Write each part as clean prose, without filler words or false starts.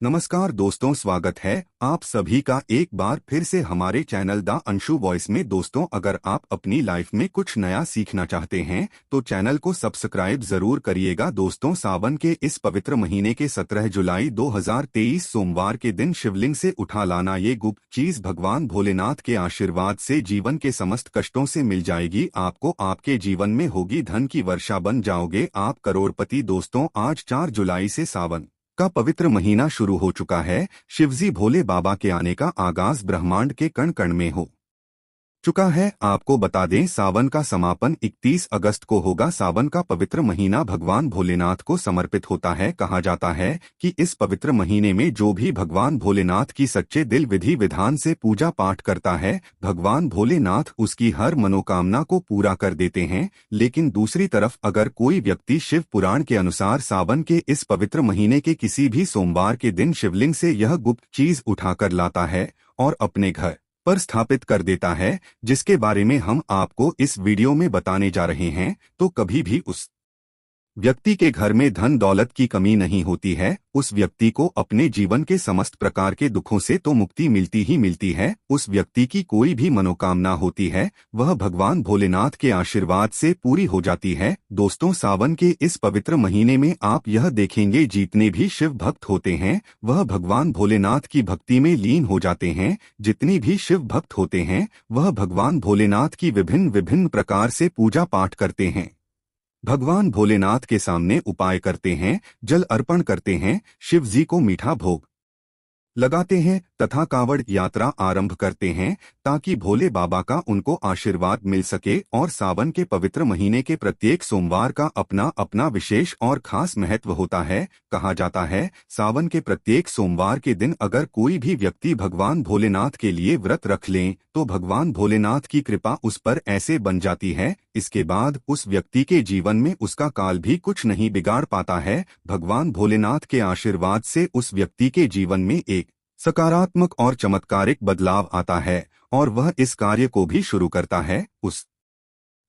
नमस्कार दोस्तों, स्वागत है आप सभी का एक बार फिर से हमारे चैनल द अंशु वॉइस में। दोस्तों, अगर आप अपनी लाइफ में कुछ नया सीखना चाहते हैं तो चैनल को सब्सक्राइब जरूर करिएगा। दोस्तों, सावन के इस पवित्र महीने के 17 जुलाई 2023 सोमवार के दिन शिवलिंग से उठा लाना ये गुप्त चीज भगवान भोलेनाथ के आशीर्वाद से जीवन के समस्त कष्टों से मिल जाएगी। आपको आपके जीवन में होगी धन की वर्षा, बन जाओगे आप करोड़पति। दोस्तों, आज 4 जुलाई से सावन का पवित्र महीना शुरू हो चुका है। शिवजी भोले बाबा के आने का आगाज ब्रह्मांड के कण कण में हो चुका है। आपको बता दें, सावन का समापन 31 अगस्त को होगा। सावन का पवित्र महीना भगवान भोलेनाथ को समर्पित होता है। कहा जाता है कि इस पवित्र महीने में जो भी भगवान भोलेनाथ की सच्चे दिल विधि विधान से पूजा पाठ करता है, भगवान भोलेनाथ उसकी हर मनोकामना को पूरा कर देते हैं। लेकिन दूसरी तरफ अगर कोई व्यक्ति शिव पुराण के अनुसार सावन के इस पवित्र महीने के किसी भी सोमवार के दिन शिवलिंग से यह गुप्त चीज उठाकर लाता है और अपने घर पर स्थापित कर देता है, जिसके बारे में हम आपको इस वीडियो में बताने जा रहे हैं, तो कभी भी उस व्यक्ति के घर में धन दौलत की कमी नहीं होती है। उस व्यक्ति को अपने जीवन के समस्त प्रकार के दुखों से तो मुक्ति मिलती ही मिलती है। उस व्यक्ति की कोई भी मनोकामना होती है, वह भगवान भोलेनाथ के आशीर्वाद से पूरी हो जाती है। दोस्तों, सावन के इस पवित्र महीने में आप यह देखेंगे, जितने भी शिव भक्त होते हैं वह भगवान भोलेनाथ की भक्ति में लीन हो जाते हैं। जितनी भी शिव भक्त होते हैं वह भगवान भोलेनाथ की विभिन्न विभिन्न प्रकार से पूजा पाठ करते हैं, भगवान भोलेनाथ के सामने उपाय करते हैं, जल अर्पण करते हैं, शिव जी को मीठा भोग लगाते हैं तथा कांवड़ यात्रा आरंभ करते हैं, ताकि भोले बाबा का उनको आशीर्वाद मिल सके। और सावन के पवित्र महीने के प्रत्येक सोमवार का अपना अपना विशेष और खास महत्व होता है। कहा जाता है, सावन के प्रत्येक सोमवार के दिन अगर कोई भी व्यक्ति भगवान भोलेनाथ के लिए व्रत रख लें तो भगवान भोलेनाथ की कृपा उस पर ऐसे बन जाती है, इसके बाद उस व्यक्ति के जीवन में उसका काल भी कुछ नहीं बिगाड़ पाता है। भगवान भोलेनाथ के आशीर्वाद से उस व्यक्ति के जीवन में एक सकारात्मक और चमत्कारिक बदलाव आता है और वह इस कार्य को भी शुरू करता है। उस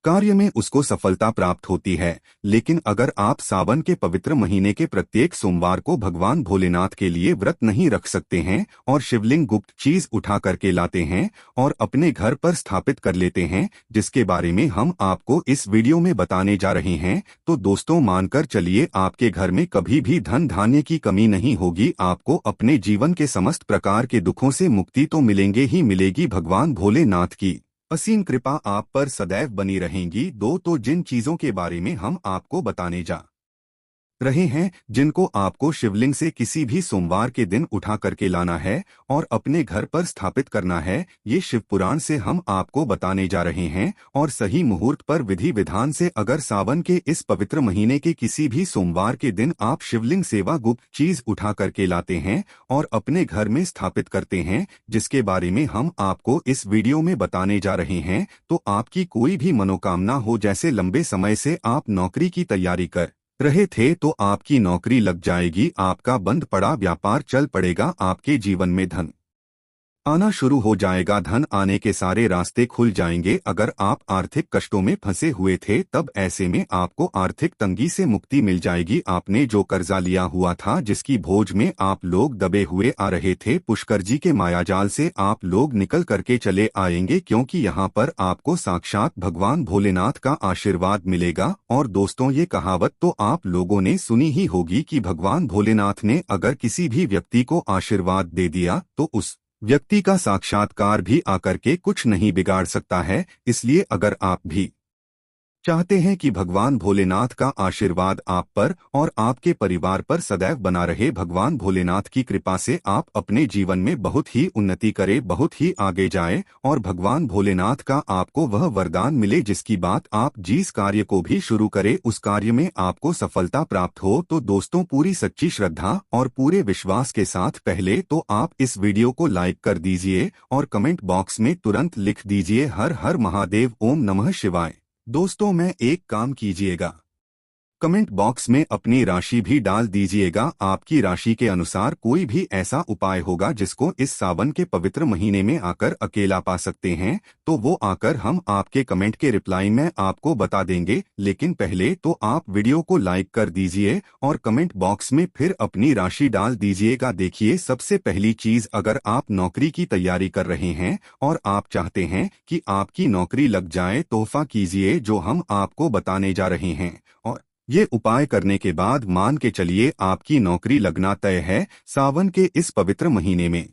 कार्य में उसको सफलता प्राप्त होती है। लेकिन अगर आप सावन के पवित्र महीने के प्रत्येक सोमवार को भगवान भोलेनाथ के लिए व्रत नहीं रख सकते हैं और शिवलिंग गुप्त चीज उठा करके लाते हैं और अपने घर पर स्थापित कर लेते हैं, जिसके बारे में हम आपको इस वीडियो में बताने जा रहे हैं, तो दोस्तों मानकर चलिए, आपके घर में कभी भी धन धान्य की कमी नहीं होगी। आपको अपने जीवन के समस्त प्रकार के दुखों से मुक्ति तो मिलेंगे ही मिलेगी। भगवान भोलेनाथ की असीम कृपा आप पर सदैव बनी रहेंगी। तो जिन चीजों के बारे में हम आपको बताने जा रहे हैं, जिनको आपको शिवलिंग से किसी भी सोमवार के दिन उठा करके लाना है और अपने घर पर स्थापित करना है, ये शिव पुराण से हम आपको बताने जा रहे हैं। और सही मुहूर्त पर विधि विधान से अगर सावन के इस पवित्र महीने के किसी भी सोमवार के दिन आप शिवलिंग सेवा गुप्त चीज उठा करके लाते हैं और अपने घर में स्थापित करते हैं, जिसके बारे में हम आपको इस वीडियो में बताने जा रहे हैं, तो आपकी कोई भी मनोकामना हो, जैसे लंबे समय से आप नौकरी की तैयारी कर रहे थे तो आपकी नौकरी लग जाएगी, आपका बंद पड़ा व्यापार चल पड़ेगा, आपके जीवन में धन आना शुरू हो जाएगा, धन आने के सारे रास्ते खुल जाएंगे। अगर आप आर्थिक कष्टों में फंसे हुए थे तब ऐसे में आपको आर्थिक तंगी से मुक्ति मिल जाएगी। आपने जो कर्जा लिया हुआ था, जिसकी बोझ में आप लोग दबे हुए आ रहे थे, पुष्कर जी के मायाजाल से आप लोग निकल करके चले आएंगे, क्योंकि यहाँ पर आपको साक्षात भगवान भोलेनाथ का आशीर्वाद मिलेगा। और दोस्तों, ये कहावत तो आप लोगों ने सुनी ही होगी कि भगवान भोलेनाथ ने अगर किसी भी व्यक्ति को आशीर्वाद दे दिया तो उस व्यक्ति का साक्षात्कार भी आकर के कुछ नहीं बिगाड़ सकता है। इसलिए अगर आप भी चाहते हैं कि भगवान भोलेनाथ का आशीर्वाद आप पर और आपके परिवार पर सदैव बना रहे, भगवान भोलेनाथ की कृपा से आप अपने जीवन में बहुत ही उन्नति करें, बहुत ही आगे जाएं और भगवान भोलेनाथ का आपको वह वरदान मिले जिसकी बात आप जिस कार्य को भी शुरू करें उस कार्य में आपको सफलता प्राप्त हो, तो दोस्तों पूरी सच्ची श्रद्धा और पूरे विश्वास के साथ पहले तो आप इस वीडियो को लाइक कर दीजिए और कमेंट बॉक्स में तुरंत लिख दीजिए हर हर महादेव, ओम नमः शिवाय। दोस्तों, मैं एक काम कीजिएगा, कमेंट बॉक्स में अपनी राशि भी डाल दीजिएगा। आपकी राशि के अनुसार कोई भी ऐसा उपाय होगा जिसको इस सावन के पवित्र महीने में आकर अकेला पा सकते हैं, तो वो आकर हम आपके कमेंट के रिप्लाई में आपको बता देंगे। लेकिन पहले तो आप वीडियो को लाइक कर दीजिए और कमेंट बॉक्स में फिर अपनी राशि डाल दीजिएगा। देखिए, सबसे पहली चीज, अगर आप नौकरी की तैयारी कर रहे हैं और आप चाहते हैं कि आपकी नौकरी लग जाए, तोहफा कीजिए जो हम आपको बताने जा रहे हैं। और ये उपाय करने के बाद मान के चलिए आपकी नौकरी लगना तय है। सावन के इस पवित्र महीने में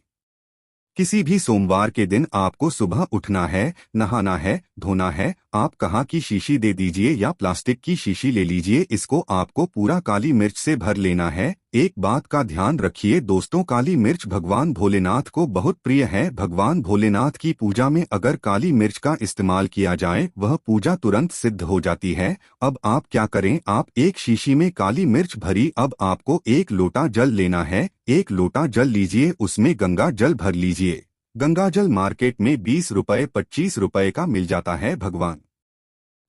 किसी भी सोमवार के दिन आपको सुबह उठना है, नहाना है, धोना है। आप कहाँ की शीशी दे दीजिए या प्लास्टिक की शीशी ले लीजिए, इसको आपको पूरा काली मिर्च से भर लेना है। एक बात का ध्यान रखिए दोस्तों, काली मिर्च भगवान भोलेनाथ को बहुत प्रिय है। भगवान भोलेनाथ की पूजा में अगर काली मिर्च का इस्तेमाल किया जाए, वह पूजा तुरंत सिद्ध हो जाती है। अब आप क्या करें, आप एक शीशी में काली मिर्च भरी, अब आपको एक लोटा जल लेना है। एक लोटा जल लीजिए, उसमें गंगा जल भर लीजिए। गंगा जल मार्केट में 20 रुपए 25 रुपए का मिल जाता है। भगवान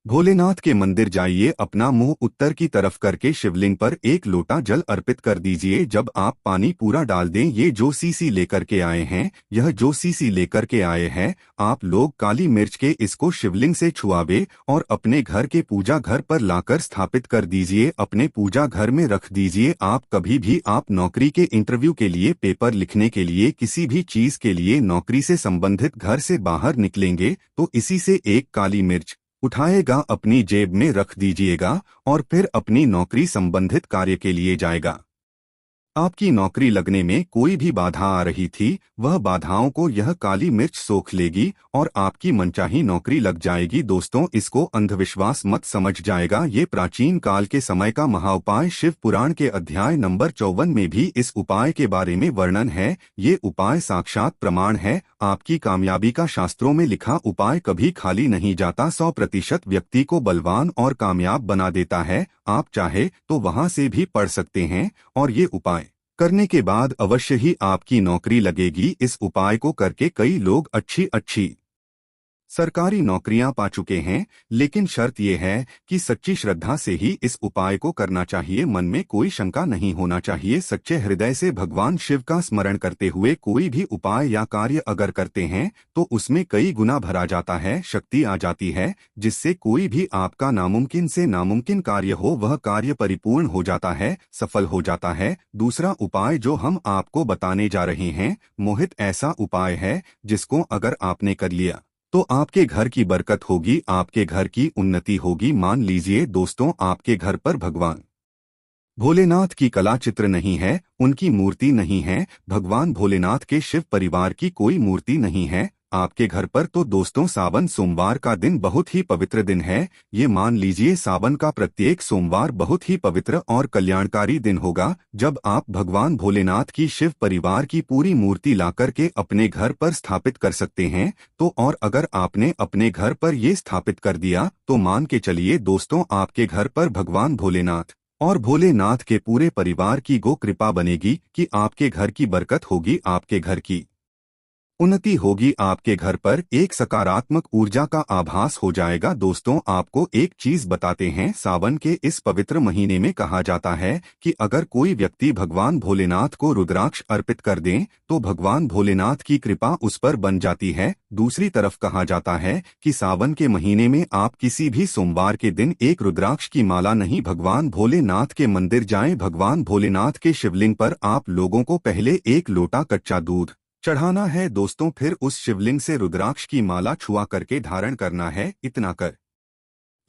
भोलेनाथ के मंदिर जाइए, अपना मुंह उत्तर की तरफ करके शिवलिंग पर एक लोटा जल अर्पित कर दीजिए। जब आप पानी पूरा डाल दें, ये जो सीसी लेकर के आए हैं, यह जो सीसी लेकर के आए हैं, आप लोग काली मिर्च के इसको शिवलिंग से छुआवे और अपने घर के पूजा घर पर लाकर स्थापित कर दीजिए। अपने पूजा घर में रख दीजिए। आप कभी भी आप नौकरी के इंटरव्यू के लिए, पेपर लिखने के लिए, किसी भी चीज के लिए नौकरी से संबंधित घर से बाहर निकलेंगे तो इसी से एक काली मिर्च उठाएगा, अपनी जेब में रख दीजिएगा और फिर अपनी नौकरी संबंधित कार्य के लिए जाएगा। आपकी नौकरी लगने में कोई भी बाधा आ रही थी, वह बाधाओं को यह काली मिर्च सोख लेगी और आपकी मनचाही नौकरी लग जाएगी। दोस्तों, इसको अंधविश्वास मत समझ जाएगा, ये प्राचीन काल के समय का महाउपाय। शिव पुराण के अध्याय नंबर 54 में भी इस उपाय के बारे में वर्णन है। ये उपाय साक्षात प्रमाण है। आपकी कामयाबी का शास्त्रों में लिखा उपाय कभी खाली नहीं जाता। 100% व्यक्ति को बलवान और कामयाब बना देता है। आप चाहे तो वहां से भी पढ़ सकते हैं और ये उपाय करने के बाद अवश्य ही आपकी नौकरी लगेगी। इस उपाय को करके कई लोग अच्छी अच्छी सरकारी नौकरियां पा चुके हैं, लेकिन शर्त यह है कि सच्ची श्रद्धा से ही इस उपाय को करना चाहिए। मन में कोई शंका नहीं होना चाहिए। सच्चे हृदय से भगवान शिव का स्मरण करते हुए कोई भी उपाय या कार्य अगर करते हैं तो उसमें कई गुना भरा जाता है, शक्ति आ जाती है, जिससे कोई भी आपका नामुमकिन से नामुमकिन कार्य हो, वह कार्य परिपूर्ण हो जाता है, सफल हो जाता है। दूसरा उपाय जो हम आपको बताने जा रहे हैं, मोहित ऐसा उपाय है जिसको अगर आपने कर लिया तो आपके घर की बरकत होगी, आपके घर की उन्नति होगी। मान लीजिए दोस्तों, आपके घर पर भगवान भोलेनाथ की कला चित्र नहीं है, उनकी मूर्ति नहीं है, भगवान भोलेनाथ के शिव परिवार की कोई मूर्ति नहीं है आपके घर पर, तो दोस्तों सावन सोमवार का दिन बहुत ही पवित्र दिन है। ये मान लीजिए सावन का प्रत्येक सोमवार बहुत ही पवित्र और कल्याणकारी दिन होगा, जब आप भगवान भोलेनाथ की शिव परिवार की पूरी मूर्ति लाकर के अपने घर पर स्थापित कर सकते हैं। तो और अगर आपने अपने घर पर ये स्थापित कर दिया तो मान के चलिए दोस्तों, आपके घर पर भगवान भोलेनाथ और भोलेनाथ के पूरे परिवार की गो कृपा बनेगी कि आपके घर की बरकत होगी, आपके घर की उन्नति होगी, आपके घर पर एक सकारात्मक ऊर्जा का आभास हो जाएगा। दोस्तों, आपको एक चीज बताते हैं, सावन के इस पवित्र महीने में कहा जाता है कि अगर कोई व्यक्ति भगवान भोलेनाथ को रुद्राक्ष अर्पित कर दें तो भगवान भोलेनाथ की कृपा उस पर बन जाती है। दूसरी तरफ कहा जाता है कि सावन के महीने में आप किसी भी सोमवार के दिन एक रुद्राक्ष की माला नहीं, भगवान भोलेनाथ के मंदिर जाएं, भगवान भोलेनाथ के शिवलिंग पर आप लोगों को पहले एक लोटा कच्चा दूध चढ़ाना है दोस्तों, फिर उस शिवलिंग से रुद्राक्ष की माला छुआ करके धारण करना है। इतना कर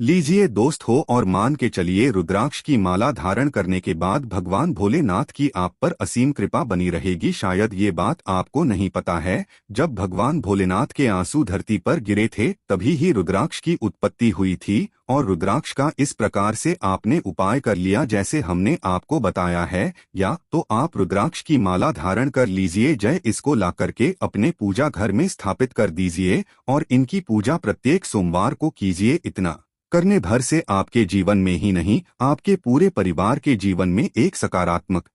लीजिए दोस्त हो और मान के चलिए रुद्राक्ष की माला धारण करने के बाद भगवान भोलेनाथ की आप पर असीम कृपा बनी रहेगी। शायद ये बात आपको नहीं पता है, जब भगवान भोलेनाथ के आंसू धरती पर गिरे थे तभी ही रुद्राक्ष की उत्पत्ति हुई थी। और रुद्राक्ष का इस प्रकार से आपने उपाय कर लिया जैसे हमने आपको बताया है, या तो आप रुद्राक्ष की माला धारण कर लीजिए, जय इसको ला करके अपने पूजा घर में स्थापित कर दीजिए और इनकी पूजा प्रत्येक सोमवार को कीजिए। इतना करने भर से आपके जीवन में ही नहीं, आपके पूरे परिवार के जीवन में एक सकारात्मक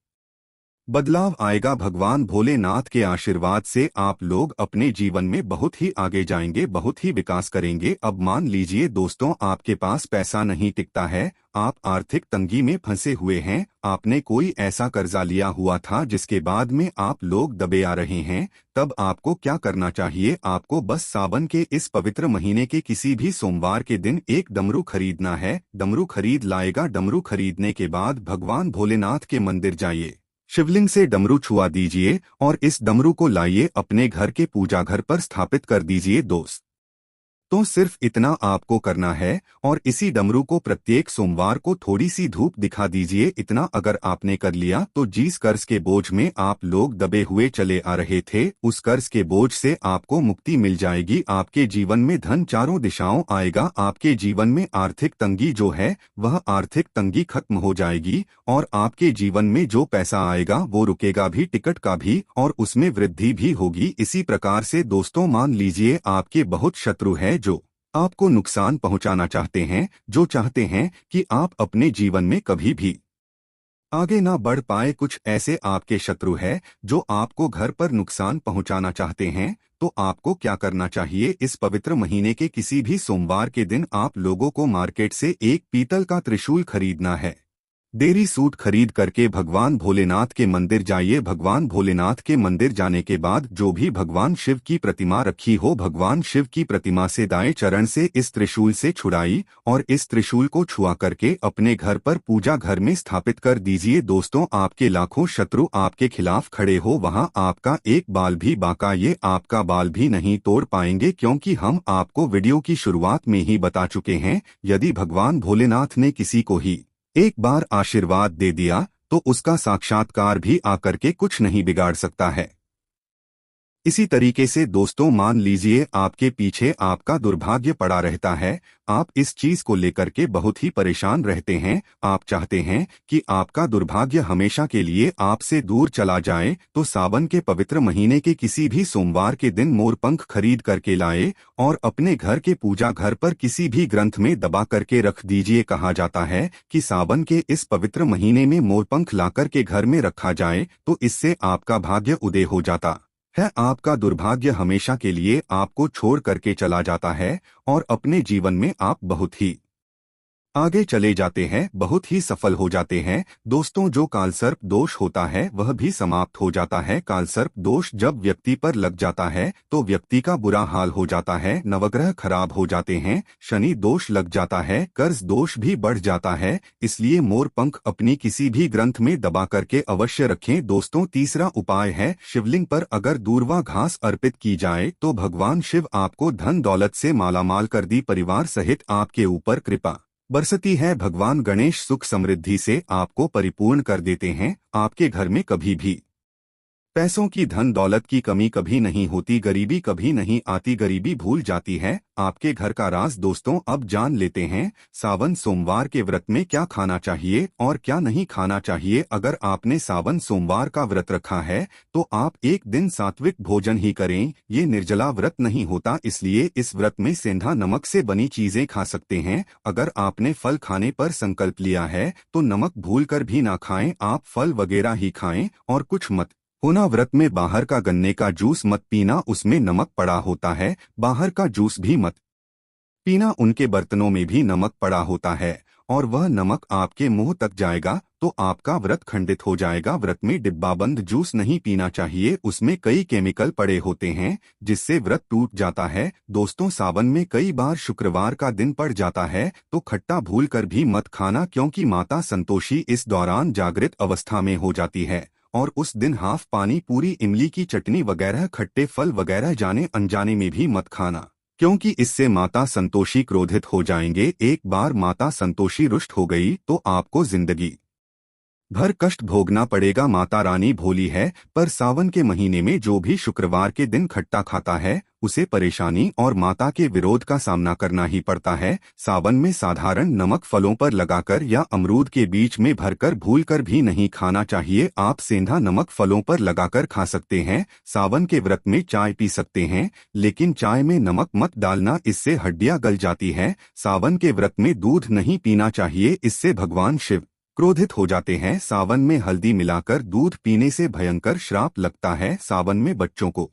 बदलाव आएगा। भगवान भोलेनाथ के आशीर्वाद से आप लोग अपने जीवन में बहुत ही आगे जाएंगे, बहुत ही विकास करेंगे। अब मान लीजिए दोस्तों, आपके पास पैसा नहीं टिकता है, आप आर्थिक तंगी में फंसे हुए हैं, आपने कोई ऐसा कर्जा लिया हुआ था जिसके बाद में आप लोग दबे आ रहे हैं। तब आपको क्या करना चाहिए? आपको बस सावन के इस पवित्र महीने के किसी भी सोमवार के दिन एक डमरू खरीदना है। डमरू खरीद लाएगा। डमरू खरीदने के बाद भगवान भोलेनाथ के मंदिर जाइए, शिवलिंग से डमरू छुआ दीजिए और इस डमरू को लाइए अपने घर के पूजा घर पर स्थापित कर दीजिए दोस्त। तो सिर्फ इतना आपको करना है और इसी डमरू को प्रत्येक सोमवार को थोड़ी सी धूप दिखा दीजिए। इतना अगर आपने कर लिया तो जिस कर्ज के बोझ में आप लोग दबे हुए चले आ रहे थे, उस कर्ज के बोझ से आपको मुक्ति मिल जाएगी। आपके जीवन में धन चारों दिशाओं आएगा। आपके जीवन में आर्थिक तंगी जो है वह आर्थिक तंगी खत्म हो जाएगी और आपके जीवन में जो पैसा आएगा वो रुकेगा भी, टिकट का भी, और उसमें वृद्धि भी होगी। इसी प्रकार से दोस्तों, मान लीजिए आपके बहुत शत्रु है जो आपको नुकसान पहुंचाना चाहते हैं, जो चाहते हैं कि आप अपने जीवन में कभी भी आगे ना बढ़ पाए। कुछ ऐसे आपके शत्रु है जो आपको घर पर नुकसान पहुंचाना चाहते हैं। तो आपको क्या करना चाहिए? इस पवित्र महीने के किसी भी सोमवार के दिन आप लोगों को मार्केट से एक पीतल का त्रिशूल खरीदना है। देरी सूट खरीद करके भगवान भोलेनाथ के मंदिर जाइए। भगवान भोलेनाथ के मंदिर जाने के बाद जो भी भगवान शिव की प्रतिमा रखी हो, भगवान शिव की प्रतिमा से दाएं चरण से इस त्रिशूल से छुड़ाई और इस त्रिशूल को छुआ करके अपने घर पर पूजा घर में स्थापित कर दीजिए। दोस्तों, आपके लाखों शत्रु आपके खिलाफ खड़े हो, वहां आपका एक बाल भी बाका, ये आपका बाल भी नहीं तोड़ पाएंगे, क्योंकि हम आपको वीडियो की शुरुआत में ही बता चुके हैं, यदि भगवान भोलेनाथ ने किसी को ही एक बार आशीर्वाद दे दिया तो उसका साक्षात्कार भी आकर के कुछ नहीं बिगाड़ सकता है। इसी तरीके से दोस्तों, मान लीजिए आपके पीछे आपका दुर्भाग्य पड़ा रहता है, आप इस चीज को लेकर के बहुत ही परेशान रहते हैं, आप चाहते हैं कि आपका दुर्भाग्य हमेशा के लिए आपसे दूर चला जाए, तो सावन के पवित्र महीने के किसी भी सोमवार के दिन मोरपंख खरीद करके लाए और अपने घर के पूजा घर पर किसी भी ग्रंथ में दबा करके रख दीजिए। कहा जाता है कि सावन के इस पवित्र महीने में मोरपंख ला करके घर में रखा जाए तो इससे आपका भाग्य उदय हो जाता है, आपका दुर्भाग्य हमेशा के लिए आपको छोड़ करके चला जाता है और अपने जीवन में आप बहुत ही आगे चले जाते हैं, बहुत ही सफल हो जाते हैं। दोस्तों, जो कालसर्प दोष होता है वह भी समाप्त हो जाता है। कालसर्प दोष जब व्यक्ति पर लग जाता है तो व्यक्ति का बुरा हाल हो जाता है, नवग्रह खराब हो जाते हैं, शनि दोष लग जाता है, कर्ज दोष भी बढ़ जाता है। इसलिए मोरपंख अपनी किसी भी ग्रंथ में दबा करके अवश्य रखें। दोस्तों, तीसरा उपाय है, शिवलिंग पर अगर दूर्वा घास अर्पित की जाए तो भगवान शिव आपको धन दौलत से मालामाल कर दी, परिवार सहित आपके ऊपर कृपा बरसती है। भगवान गणेश सुख समृद्धि से आपको परिपूर्ण कर देते हैं। आपके घर में कभी भी पैसों की, धन दौलत की कमी कभी नहीं होती, गरीबी कभी नहीं आती, गरीबी भूल जाती है आपके घर का राज। दोस्तों, अब जान लेते हैं सावन सोमवार के व्रत में क्या खाना चाहिए और क्या नहीं खाना चाहिए। अगर आपने सावन सोमवार का व्रत रखा है तो आप एक दिन सात्विक भोजन ही करें। ये निर्जला व्रत नहीं होता, इसलिए इस व्रत में सेंधा नमक से बनी चीजें खा सकते हैं। अगर आपने फल खाने पर संकल्प लिया है तो नमक भूलकर भी ना खाएं, आप फल वगैरह ही खाएं और कुछ मत होना। व्रत में बाहर का गन्ने का जूस मत पीना, उसमें नमक पड़ा होता है। बाहर का जूस भी मत पीना, उनके बर्तनों में भी नमक पड़ा होता है और वह नमक आपके मुंह तक जाएगा तो आपका व्रत खंडित हो जाएगा। व्रत में डिब्बाबंद जूस नहीं पीना चाहिए, उसमें कई केमिकल पड़े होते हैं जिससे व्रत टूट जाता है। दोस्तों, सावन में कई बार शुक्रवार का दिन पड़ जाता है तो खट्टा भूलकर भी मत खाना, क्योंकि माता संतोषी इस दौरान जागृत अवस्था में हो जाती है और उस दिन हाफ पानी पूरी, इमली की चटनी वगैरह, खट्टे फल वगैरह जाने अनजाने में भी मत खाना, क्योंकि इससे माता संतोषी क्रोधित हो जाएंगे। एक बार माता संतोषी रुष्ट हो गई तो आपको जिंदगी भर कष्ट भोगना पड़ेगा। माता रानी भोली है, पर सावन के महीने में जो भी शुक्रवार के दिन खट्टा खाता है उसे परेशानी और माता के विरोध का सामना करना ही पड़ता है। सावन में साधारण नमक फलों पर लगाकर या अमरूद के बीच में भरकर भूलकर भी नहीं खाना चाहिए। आप सेंधा नमक फलों पर लगाकर खा सकते हैं। सावन के व्रत में चाय पी सकते हैं, लेकिन चाय में नमक मत डालना, इससे हड्डियां गल जाती है। सावन के व्रत में दूध नहीं पीना चाहिए, इससे भगवान शिव क्रोधित हो जाते हैं। सावन में हल्दी मिलाकर दूध पीने से भयंकर श्राप लगता है। सावन में बच्चों को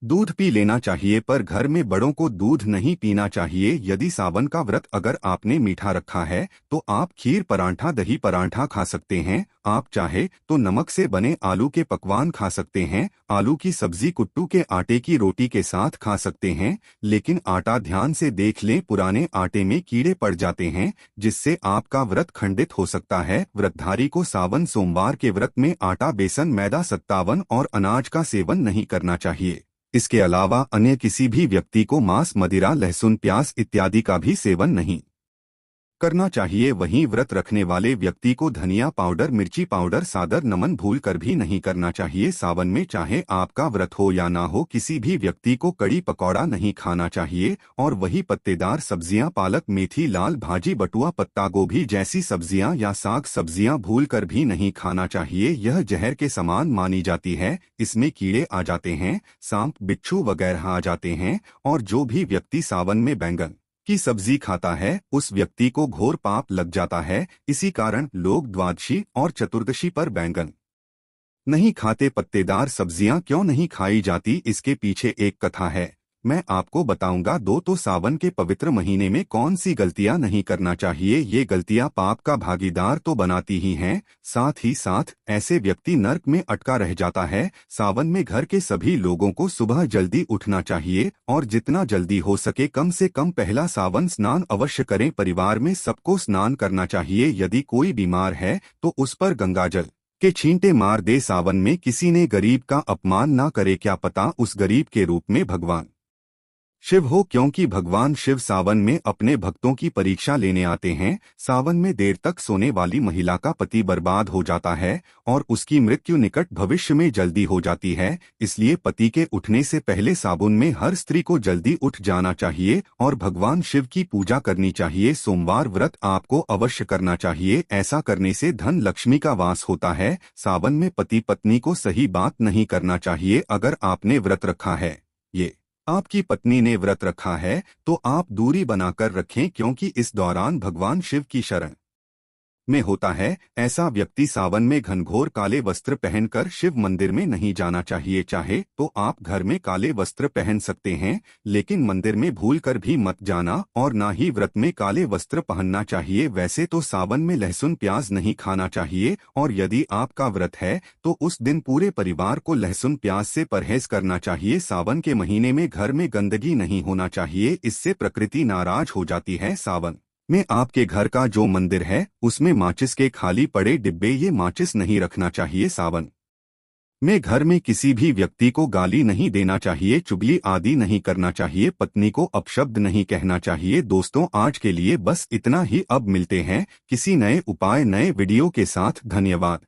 दूध पी लेना चाहिए, पर घर में बड़ों को दूध नहीं पीना चाहिए। यदि सावन का व्रत अगर आपने मीठा रखा है तो आप खीर परांठा दही परांठा खा सकते हैं। आप चाहे तो नमक से बने आलू के पकवान खा सकते हैं। आलू की सब्जी कुट्टू के आटे की रोटी के साथ खा सकते हैं, लेकिन आटा ध्यान से देख लें, पुराने आटे में कीड़े पड़ जाते हैं जिससे आपका व्रत खंडित हो सकता है। व्रतधारी को सावन सोमवार के व्रत में आटा बेसन मैदा सत्तावन और अनाज का सेवन नहीं करना चाहिए। इसके अलावा अन्य किसी भी व्यक्ति को मांस मदिरा लहसुन प्याज इत्यादि का भी सेवन नहीं करना चाहिए। वहीं व्रत रखने वाले व्यक्ति को धनिया पाउडर मिर्ची पाउडर सादर नमन भूल कर भी नहीं करना चाहिए। सावन में चाहे आपका व्रत हो या ना हो, किसी भी व्यक्ति को कड़ी पकौड़ा नहीं खाना चाहिए। और वही पत्तेदार सब्जियां पालक मेथी लाल भाजी बटुआ पत्ता गोभी जैसी सब्जियां या साग सब्जियां भूल कर भी नहीं खाना चाहिए। यह जहर के समान मानी जाती है। इसमें कीड़े आ जाते हैं, सांप बिच्छू वगैरह आ जाते हैं। और जो भी व्यक्ति सावन में बैंगन की सब्जी खाता है उस व्यक्ति को घोर पाप लग जाता है। इसी कारण लोग द्वादशी और चतुर्दशी पर बैंगन नहीं खाते। पत्तेदार सब्जियां क्यों नहीं खाई जाती, इसके पीछे एक कथा है, मैं आपको बताऊंगा। तो सावन के पवित्र महीने में कौन सी गलतियां नहीं करना चाहिए। ये गलतियां पाप का भागीदार तो बनाती ही हैं, साथ ही साथ ऐसे व्यक्ति नर्क में अटका रह जाता है। सावन में घर के सभी लोगों को सुबह जल्दी उठना चाहिए और जितना जल्दी हो सके कम से कम पहला सावन स्नान अवश्य करें। परिवार में सबको स्नान करना चाहिए। यदि कोई बीमार है तो उस पर गंगाजल के छींटे मार दे। सावन में किसी ने गरीब का अपमान ना करे, क्या पता उस गरीब के रूप में भगवान शिव हो, क्योंकि भगवान शिव सावन में अपने भक्तों की परीक्षा लेने आते हैं। सावन में देर तक सोने वाली महिला का पति बर्बाद हो जाता है और उसकी मृत्यु निकट भविष्य में जल्दी हो जाती है। इसलिए पति के उठने से पहले सावन में हर स्त्री को जल्दी उठ जाना चाहिए और भगवान शिव की पूजा करनी चाहिए। सोमवार व्रत आपको अवश्य करना चाहिए, ऐसा करने से धन लक्ष्मी का वास होता है। सावन में पति पत्नी को सही बात नहीं करना चाहिए। अगर आपने व्रत रखा है, ये आपकी पत्नी ने व्रत रखा है, तो आप दूरी बनाकर रखें, क्योंकि इस दौरान भगवान शिव की शरण में होता है। ऐसा व्यक्ति सावन में घनघोर काले वस्त्र पहनकर शिव मंदिर में नहीं जाना चाहिए। चाहे तो आप घर में काले वस्त्र पहन सकते हैं, लेकिन मंदिर में भूलकर भी मत जाना और ना ही व्रत में काले वस्त्र पहनना चाहिए। वैसे तो सावन में लहसुन प्याज नहीं खाना चाहिए और यदि आपका व्रत है तो उस दिन पूरे परिवार को लहसुन प्याज से परहेज करना चाहिए। सावन के महीने में घर में गंदगी नहीं होना चाहिए, इससे प्रकृति नाराज हो जाती है। सावन में आपके घर का जो मंदिर है उसमें माचिस के खाली पड़े डिब्बे, ये माचिस नहीं रखना चाहिए। सावन में घर में किसी भी व्यक्ति को गाली नहीं देना चाहिए, चुगली आदि नहीं करना चाहिए, पत्नी को अपशब्द नहीं कहना चाहिए। दोस्तों, आज के लिए बस इतना ही। अब मिलते हैं किसी नए उपाय नए वीडियो के साथ। धन्यवाद।